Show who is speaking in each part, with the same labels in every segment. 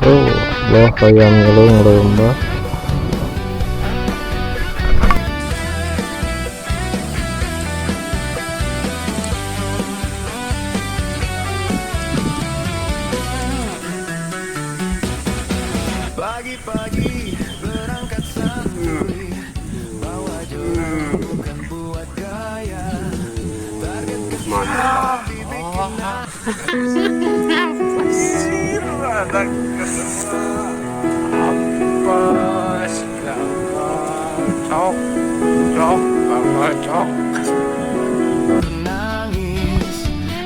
Speaker 1: Oh, bahaya ngelong lomba.
Speaker 2: Pagi-pagi berangkat santuy, bawa jodoh bukan buat gaya. Target kecil dibikin nangis.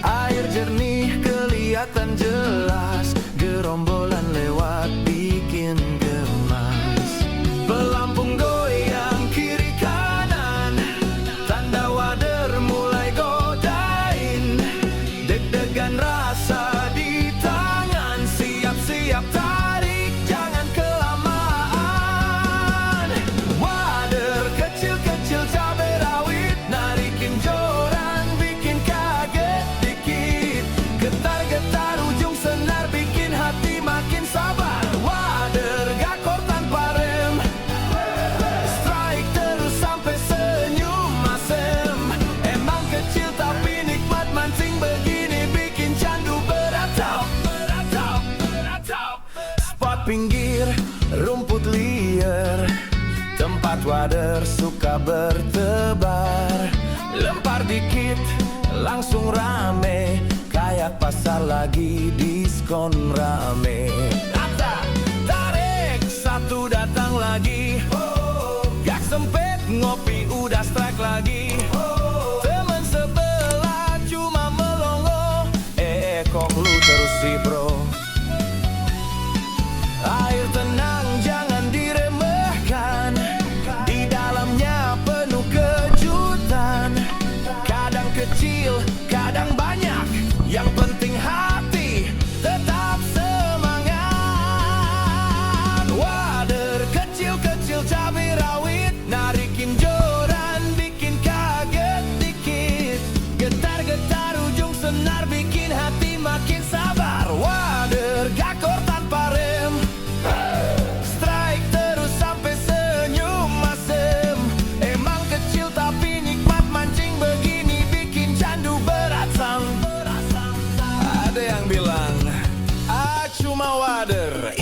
Speaker 2: Air jernih kelihatan jelas, gerombolan lewat bikin gemas. Pelampung goyang kiri kanan, tanda wader mulai godain. Deg-degan rasa di tangan, siap-siap tarik jangan kelamaan. Wader kecil-kecil cabai rawit, narikin joran bikin kaget dikit. Getar-getar ujung senar bikin hati makin sabar. Wader gakor tanpa rem, strike terus sampai senyum masem. Emang kecil tapi nikmat mancing begini bikin candu beratap. Spot pinggir rumput liar, tempat wader suka bertebar. Lempar dikit langsung rame, kayak pasar lagi diskon rame. Tarik satu datang lagi, gak sempit ngopi udah strike lagi. Temen sebelah cuma melongo, kok lu terus sih bro. Air tenang jangan diremehkan, di dalamnya penuh kejutan. Kadang kecil, kadang banyak, yang penting hati tetap semangat. Wader kecil-kecil cabai rawit, narikin joran bikin kaget dikit. Getar-getar ujung senar bikin hati makin sabar. Wader gakor tanpa rem, strike terus sampai senyum masem. Emang kecil tapi nikmat mancing begini bikin candu beratsam. Ada yang bilang cuma wader,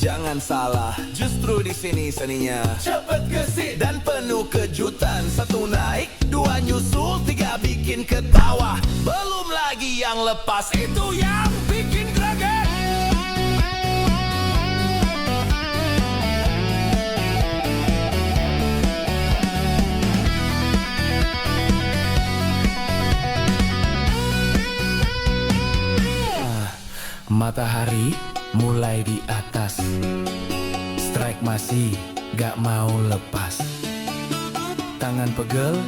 Speaker 2: jangan salah, justru di sini seninya cepet gesit dan penuh kejutan. Satu naik, dua nyusul, tiga bikin ketawa. Belum lagi yang lepas, itu yang bikin greget. Matahari mulai di atas, strike masih gak mau lepas. Tangan pegel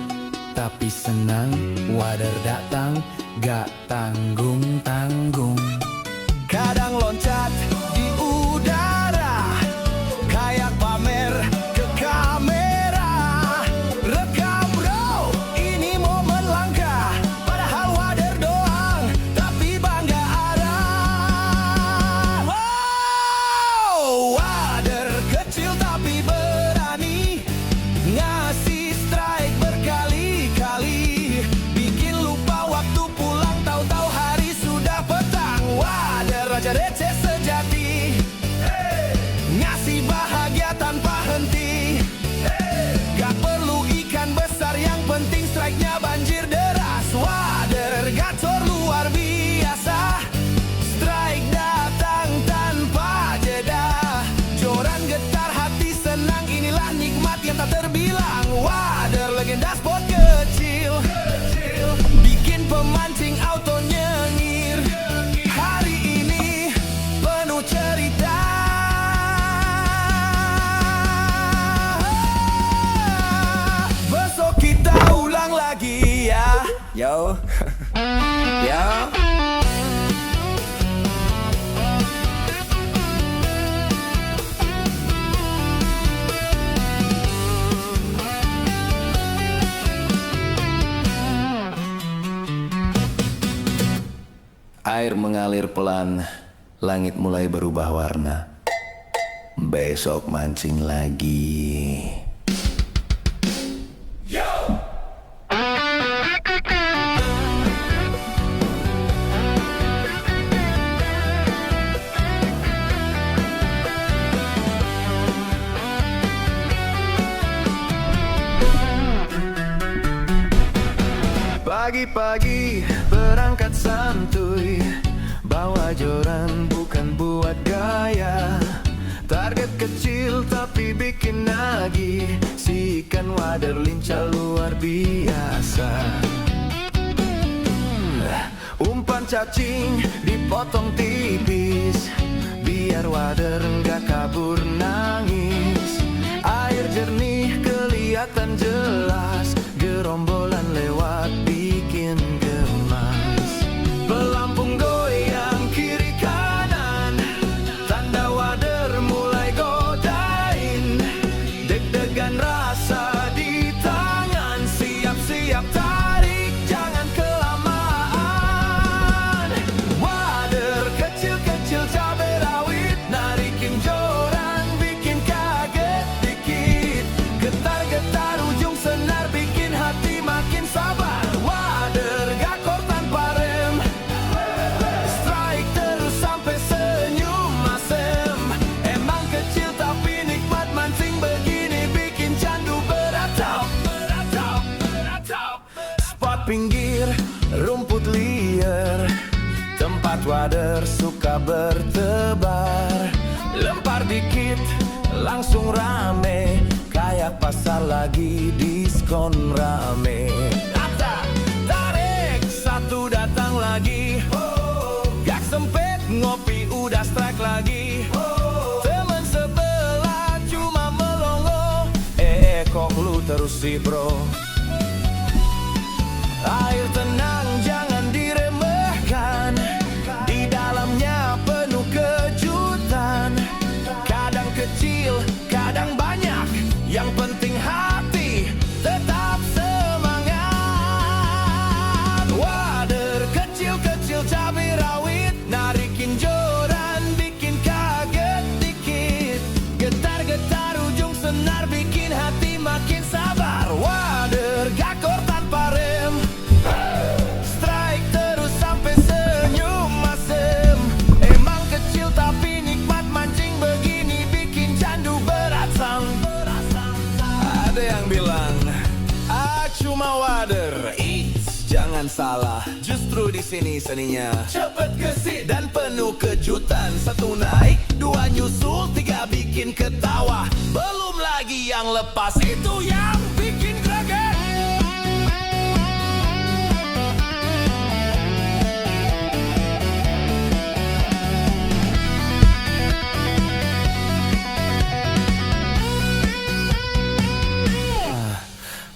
Speaker 2: tapi senang, wader datang gak tanggung-tanggung. Kadang loncat di udara, kayak pamer ke kamera. Rekam bro, ini momen langka, padahal wader doang tapi bangga arah. Wow, wader kecil tapi berani, ngasih strike berkali-kali. Bikin lupa waktu pulang, tahu-tahu hari sudah petang. Wader raja receh sejati, ngasih bahagia tanpa henti. Gak perlu ikan besar, yang penting strike-nya banjir deras. Wader gacor luar biasa, strike datang tanpa jeda. Joran getar hati senang, inilah nikmat yang tak terbilang. Wader legenda spot kecil, bikin pemancing auto nyengir. Hari ini penuh cerita, besok kita ulang lagi ya. Yo, yo. Air mengalir pelan, langit mulai berubah warna. Besok mancing lagi. Pagi-pagi berangkat santuy, bawa joran bukan buat gaya. Target kecil tapi bikin nagih, si ikan wader lincah luar biasa. Umpan cacing dipotong tipis, biar wader nggak kabur nangis. Air jernih kelihatan jelas, gerombolan lewat bikin gemas. Pelampung goyang kiri kanan, tanda wader mulai godain. Deg-degan rasa di tangan, siap-siap tarik jangan kelamaan. Wader kecil-kecil cabai rawit, narikin joran bikin kaget dikit. Getar-getar ujung senar bikin hati makin sabar. Wader gakor tanpa rem, strike terus sampai senyum masem. Emang kecil tapi nikmat mancing begini, bikin candu beratap. Spot pinggir rumput liar, tempat wader suka bertebar. Lempar dikit langsung rame, kayak pasar lagi diskon rame. Tarik satu datang lagi, gak sempit ngopi udah strike lagi. Temen sebelah cuma melongo, kok lu terus sih bro. Air tenang jangan diremehkan, di dalamnya penuh kejutan. Kadang kecil, kadang banyak, yang penting hati tetap semangat. Wader kecil-kecil cabai rawit, narikin joran bikin kaget dikit. Getar-getar ujung senar bikin hati makin sabar. Wader gakor tanpa rem, strike terus sampai senyum masem. Emang kecil tapi nikmat mancing begini, bikin candu beratsam. Ada yang bilang, cuma wader. Jangan salah, justru di sini seninya cepet gesit dan penuh kejutan. Satu naik, dua nyusul, tiga bikin ketawa. Belum lagi yang lepas, itu yang bikin greget.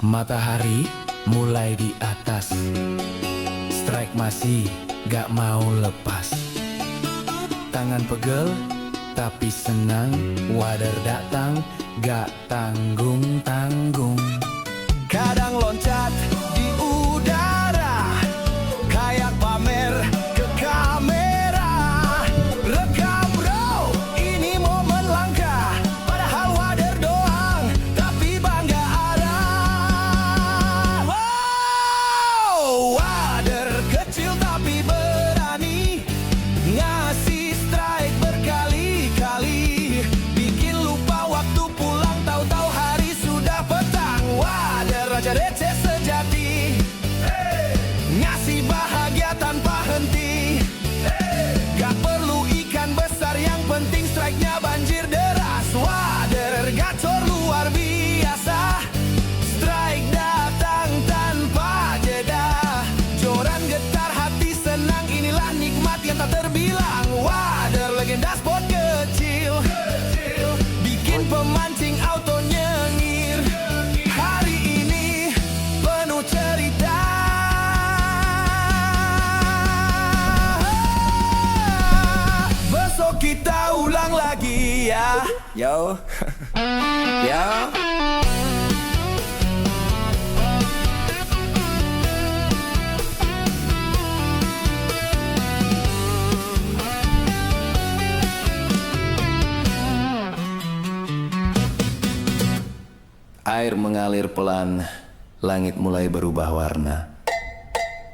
Speaker 2: Matahari mulai di atas, strike masih gak mau lepas. Tangan pegel tapi senang, wader datang gak tanggung-tanggung. Kadang loncat di udara, kayak pamer ke kamera. Rekam bro, ini momen langka, padahal wader doang tapi bangga arah. Wow, wader kecil tapi berani, ngasih strike berkali-kali. Bikin lupa waktu pulang, tahu-tahu hari sudah petang. Wader raja receh sejati, ngasih bahagia tanpa henti. Gak perlu ikan besar, yang penting strike-nya banjir deras. Wader gacor luar biasa, strike datang tanpa jeda. Joran getar hati senang, inilah nikmat yang tak terbilang. Wader legenda spot kecil, bikin pemancing auto nyengir. Hari ini penuh cerita, besok kita ulang lagi ya. Yo. Yo. Air mengalir pelan, langit mulai berubah warna.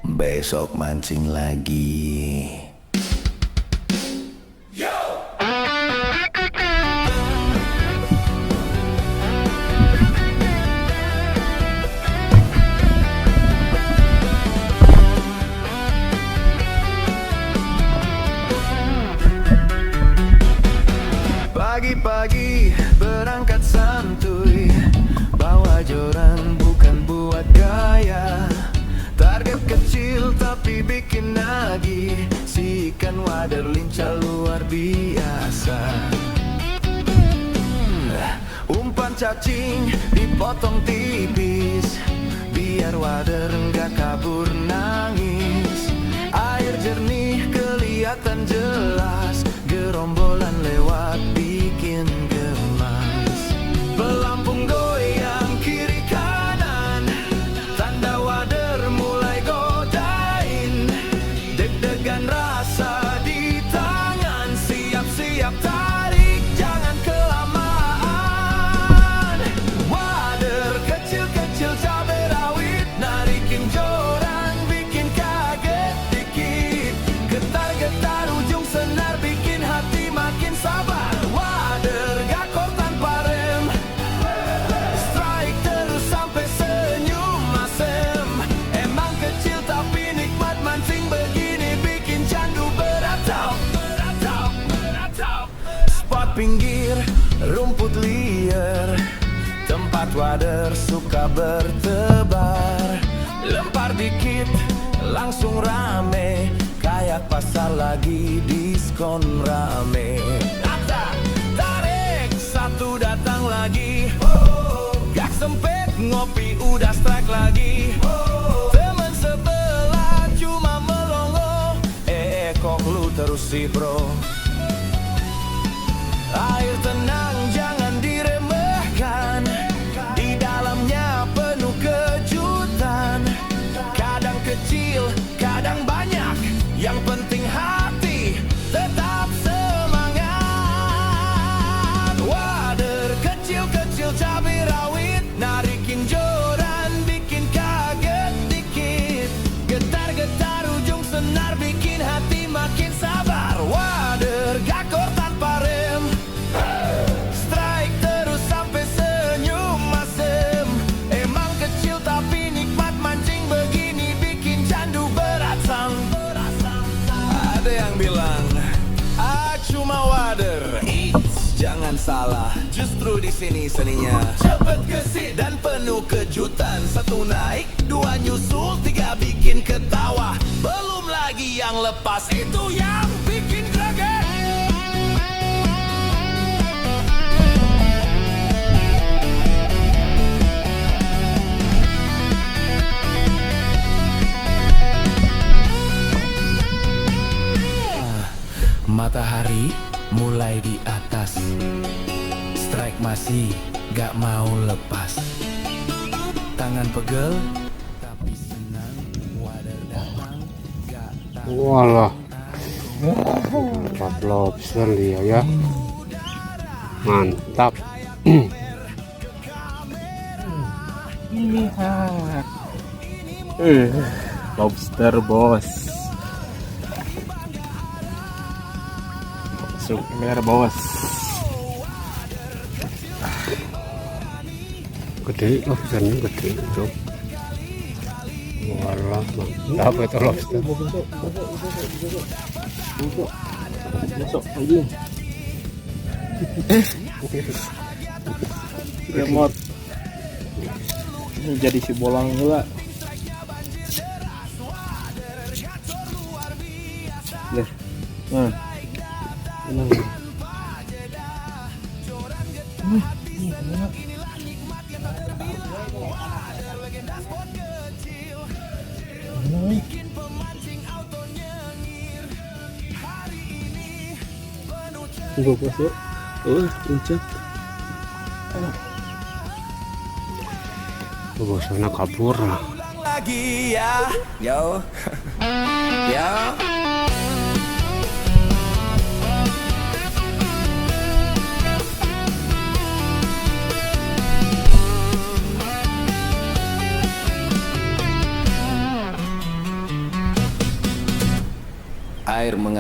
Speaker 2: Besok mancing lagi. Pagi-pagi berangkat santuy, bawa joran bukan buat gaya. Target kecil tapi bikin nagih, si ikan wader lincah luar biasa. Umpan cacing dipotong tipis, biar wader nggak kabur nangis. Air jernih kelihatan jelas, gerombolan lewat bikin gemas. Pelampung goyang kiri kanan, tanda wader mulai godain. Deg-degan rasa di tangan, siap-siap tarik jangan kelamaan. Wader kecil-kecil cabai rawit, narikin joran bikin kaget dikit. Getar-getar ujung senar bikin hati makin sabar. Wader gakor tanpa rem, strike terus sampai senyum masem. Emang kecil tapi nikmat mancing begini, bikin candu beratap. Spot pinggir rumput liar, tempat wader suka bertebar. Lempar dikit langsung rame, kayak pasar lagi diskon rame. Tarik satu datang lagi, gak sempit ngopi udah strike lagi. Temen sebelah cuma melongo, kok lu terus sih bro. Air tenang jangan diremehkan, di dalamnya penuh kejutan. Kadang kecil, kadang banyak, yang penting hati tetap semangat. Wader kecil-kecil cabai rawit, narikin joran bikin kaget dikit. Getar-getar ujung senar bikin hati makin sabar. Wader gakor tanpa rem, strike terus sampai senyum masem. Emang kecil tapi nikmat mancing begini, bikin candu beratsam. Ada yang bilang, cuma wader. Eits, jangan salah, justru di sini seninya. Cepet gesit dan penuh kejutan. Satu naik, dua nyusul, tiga bikin ketawa. Belum lagi yang lepas, itu yang bikin greget. Matahari mulai di atas, strike masih gak mau lepas. Tangan pegel tapi senang, wader datang gak tahu.
Speaker 1: Walah, dapat lobster dia ya, mantap.
Speaker 3: Lobster bos, sumber bos.
Speaker 1: Gede lobsternya, gede cok. Walah, mantap itu lobster.
Speaker 3: Masuk lagi. Remote. Ini jadi si bolang gula. Lihat. Nah. Tenang. Tunggu masuk. Puncak.
Speaker 1: Bosnya kabur.
Speaker 2: Lagi ya, yo, yo.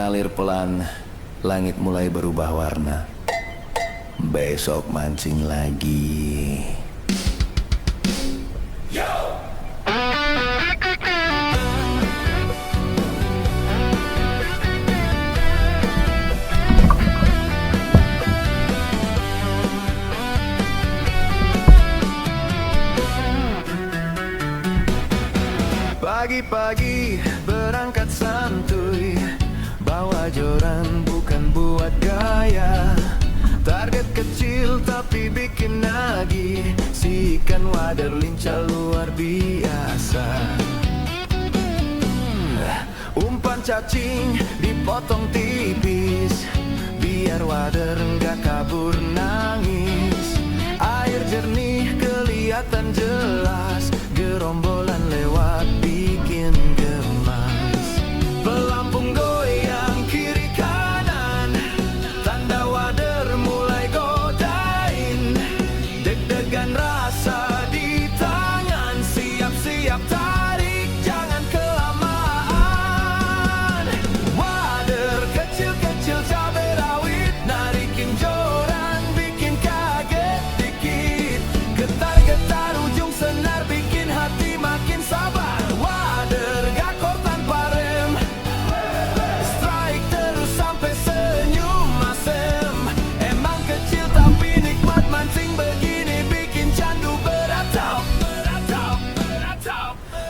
Speaker 2: mengalir pelan, langit mulai berubah warna. Besok mancing lagi. Pagi-pagi berangkat santuy, bawa joran bukan buat gaya. Target kecil tapi bikin nagih, si ikan wader lincah luar biasa. Umpan cacing dipotong tipis, biar wader nggak kabur nangis. Air jernih kelihatan jelas, gerombolan lewat bikin gemas. Pelampung goyang kiri kanan, tanda wader mulai godain. Deg-degan rasa di tangan, siap-siap tarik jangan kelamaan. Wader kecil-kecil cabai rawit, narikin joran bikin kaget dikit. Getar-getar ujung senar bikin hati makin sabar. Wader gakor tanpa rem, strike terus sampai senyum masem. Emang kecil tapi nikmat mancing begini, bikin candu beratap.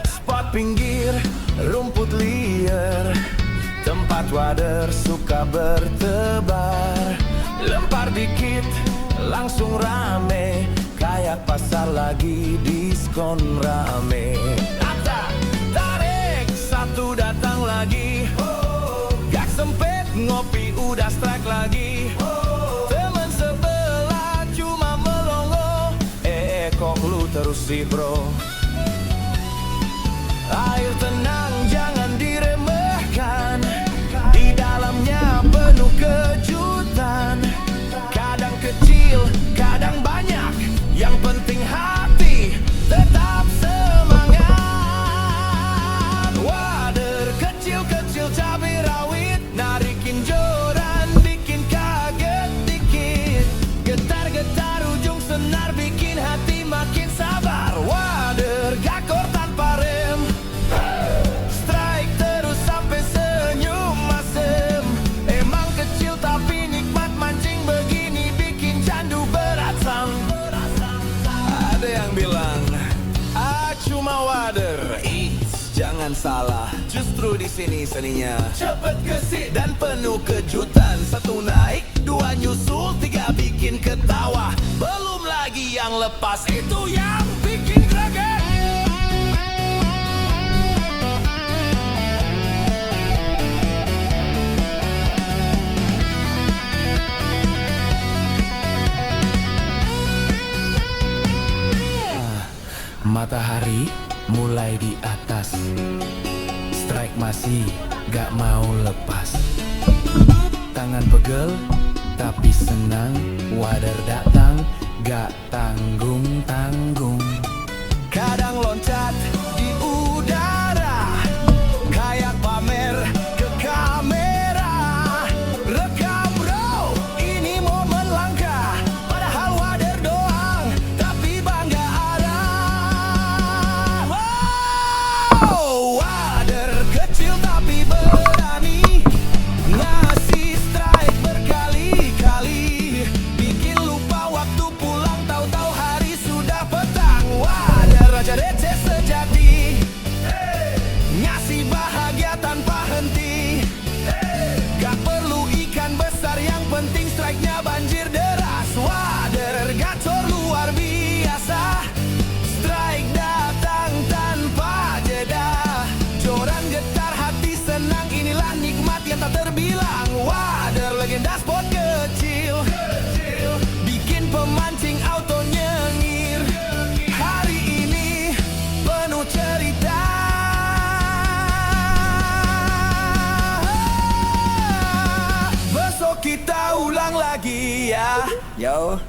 Speaker 2: Spot pinggir rumput liar, tempat wader suka bertebar. Lempar dikit langsung rame, kayak pasar lagi diskon rame. Tarik satu datang lagi, gak sempit ngopi udah strike lagi. Temen sebelah cuma melongo, kok lu terus sih bro. Air tenang jangan diremehkan, di dalamnya penuh kejutan. Kadang kecil, kadang banyak, yang penting hati tetap semangat. Wader kecil-kecil cabai rawit, narikin joran bikin kaget dikit. Getar-getar ujung senar bikin hati makin sabar. Wader gakor tanpa rem, strike terus sampai senyum masem. Emang kecil tapi nikmat mancing begini, bikin candu beratsam. Ada yang bilang, cuma wader. Jangan salah, justru di sini seninya cepet gesit dan penuh kejutan. Satu naik, dua nyusul, tiga bikin ketawa. Belum lagi yang lepas, itu yang bikin greget. Matahari mulai di atas, strike masih gak mau lepas. Tangan pegel tapi senang, wader datang gak tanggung-tanggung. Kadang loncat di udara, kayak pamer ke kamera. Rekam bro, ini momen langka, padahal wader doang tapi bangga arah. Wow, wader kecil tapi berani, ngasih strike berkali-kali. Bikin lupa waktu pulang, tahu-tahu hari sudah petang. Wader raja receh sejati, ngasih bahagia tanpa henti. Gak perlu ikan besar, yang penting strike-nya banjir deras. Wader gacor luar biasa, strike datang tanpa jeda. Joran getar hati senang, inilah nikmat yang tak terbilang. Wader legenda spot kecil, bikin pemancing auto nyengir. Hari ini penuh cerita, besok kita ulang lagi ya. Yo.